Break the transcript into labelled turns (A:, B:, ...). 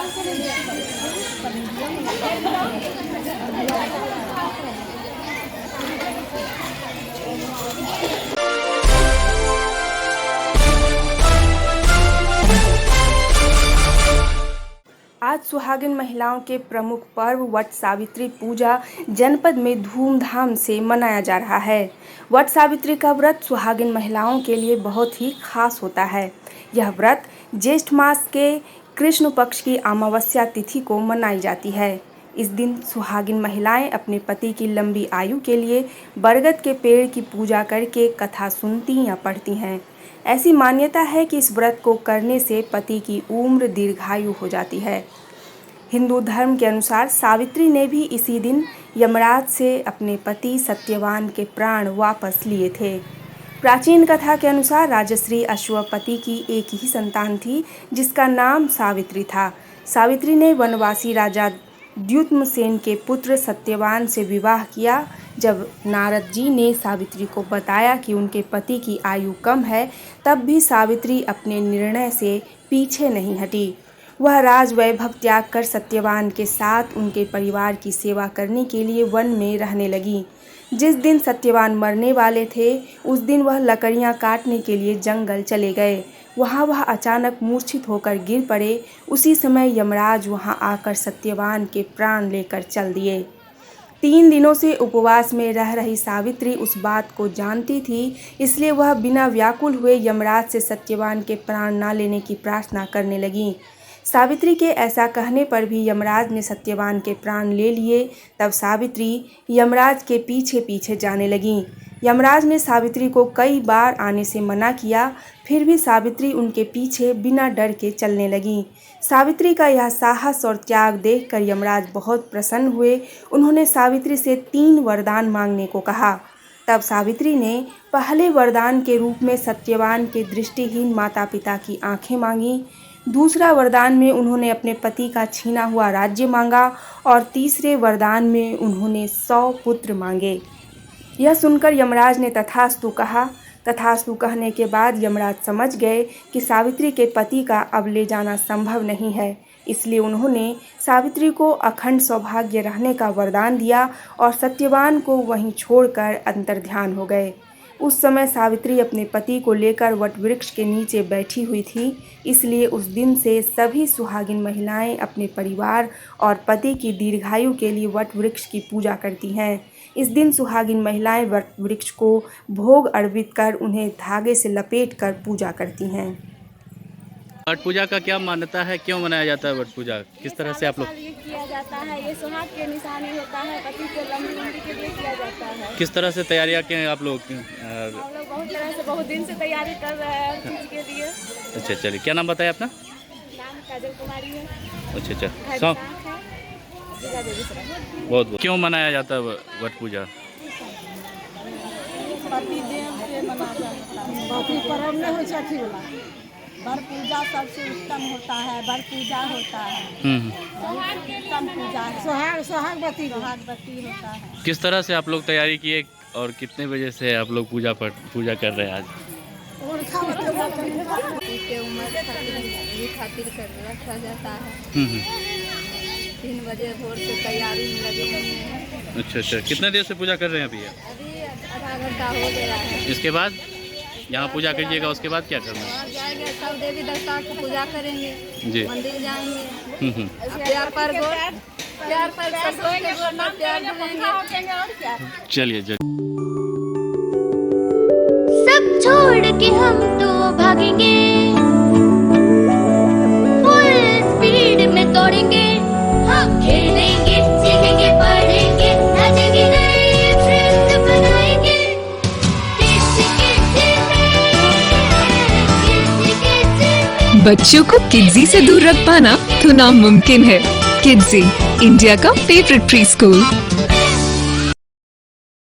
A: आज सुहागिन महिलाओं के प्रमुख पर्व वट सावित्री पूजा जनपद में धूमधाम से मनाया जा रहा है। वट सावित्री का व्रत सुहागिन महिलाओं के लिए बहुत ही खास होता है। यह व्रत ज्येष्ठ मास के कृष्ण पक्ष की अमावस्या तिथि को मनाई जाती है। इस दिन सुहागिन महिलाएं अपने पति की लंबी आयु के लिए बरगद के पेड़ की पूजा करके कथा सुनती या पढ़ती हैं। ऐसी मान्यता है कि इस व्रत को करने से पति की उम्र दीर्घायु हो जाती है। हिंदू धर्म के अनुसार सावित्री ने भी इसी दिन यमराज से अपने पति सत्यवान के प्राण वापस लिए थे। प्राचीन कथा के अनुसार राजश्री अश्वपति की एक ही संतान थी जिसका नाम सावित्री था। सावित्री ने वनवासी राजा द्युम्नसेन के पुत्र सत्यवान से विवाह किया। जब नारद जी ने सावित्री को बताया कि उनके पति की आयु कम है, तब भी सावित्री अपने निर्णय से पीछे नहीं हटी। वह राज वैभव त्याग कर सत्यवान के साथ उनके परिवार की सेवा करने के लिए वन में रहने लगी। जिस दिन सत्यवान मरने वाले थे, उस दिन वह लकड़ियां काटने के लिए जंगल चले गए। वहां वह अचानक मूर्छित होकर गिर पड़े। उसी समय यमराज वहां आकर सत्यवान के प्राण लेकर चल दिए। 3 दिनों से उपवास में रह रही सावित्री उस बात को जानती थी, इसलिए वह बिना व्याकुल हुए यमराज से सत्यवान के प्राण न लेने की प्रार्थना करने लगी। सावित्री के ऐसा कहने पर भी यमराज ने सत्यवान के प्राण ले लिए। तब सावित्री यमराज के पीछे पीछे जाने लगी। यमराज ने सावित्री को कई बार आने से मना किया, फिर भी सावित्री उनके पीछे बिना डर के चलने लगी। सावित्री का यह साहस और त्याग देखकर यमराज बहुत प्रसन्न हुए। उन्होंने सावित्री से 3 वरदान मांगने को कहा। तब सावित्री ने पहले वरदान के रूप में सत्यवान के दृष्टिहीन माता पिता की आंखें मांगी। दूसरा वरदान में उन्होंने अपने पति का छीना हुआ राज्य मांगा और तीसरे वरदान में उन्होंने 100 पुत्र मांगे। यह सुनकर यमराज ने तथास्तु कहा। तथास्तु कहने के बाद यमराज समझ गए कि सावित्री के पति का अब ले जाना संभव नहीं है, इसलिए उन्होंने सावित्री को अखंड सौभाग्य रहने का वरदान दिया और सत्यवान को वहीं छोड़कर अंतर्ध्यान हो गए। उस समय सावित्री अपने पति को लेकर वट वृक्ष के नीचे बैठी हुई थी, इसलिए उस दिन से सभी सुहागिन महिलाएं अपने परिवार और पति की दीर्घायु के लिए वट वृक्ष की पूजा करती हैं। इस दिन सुहागिन महिलाएं वट वृक्ष को भोग अर्पित कर उन्हें धागे से लपेट कर पूजा करती हैं।
B: वट पूजा का क्या मान्यता है, क्यों मनाया जाता है वट पूजा, किस तरह से आप लोग
C: किया जाता है? ये सुहाग के निशानी होता है, पति के लंबी उम्र के लिए किया जाता है।
B: किस तरह से तैयारियां की हैं आप लोग?
C: हम लोग बहुत तरह से बहुत दिन से तैयारी कर रहे हैं चीज के लिए।
B: अच्छा, चलिए, क्या नाम बताया अपना?
C: नाम काजल कुमारी है।
B: अच्छा, बहुत क्यों मनाया जाता है वट पूजा?
D: पति देव से मनाया जाता है। बाकी पर्व में हो छठी वाला बर पूजा सबसे उत्तम होता है। बर पूजा होता है, उत्तम पूजा है। सुहागवती होता है।
B: किस तरह से आप लोग तैयारी किए और कितने बजे से आप लोग पूजा कर रहे हैं आज?
C: के उम्र खातिर कर रखा जाता है। 3 बजे भोर से तैयारी में लगे हुए हैं।
B: अच्छा, कितने देर से पूजा कर रहे हैं अभी?
C: आधा घंटा हो गया है।
B: इसके बाद यहाँ पूजा कीजिएगा, उसके बाद क्या करना है?
C: जाएंगे सब देवी देवता की पूजा करेंगे
B: जी,
C: मंदिर जाएंगे। प्यार पर
B: चलिए।
E: सब छोड़ के हम तो भागेंगे, फुल स्पीड में दौड़ेंगे, हम खेलेंगे, सीखेंगे, पढ़ेंगे, नाचेंगे, नए फ्रेंड्स बनाएंगे।
F: बच्चों को किड्जी से दूर रख पाना तो नामुमकिन है। किड्जी, इंडिया का फेवरेट प्री स्कूल।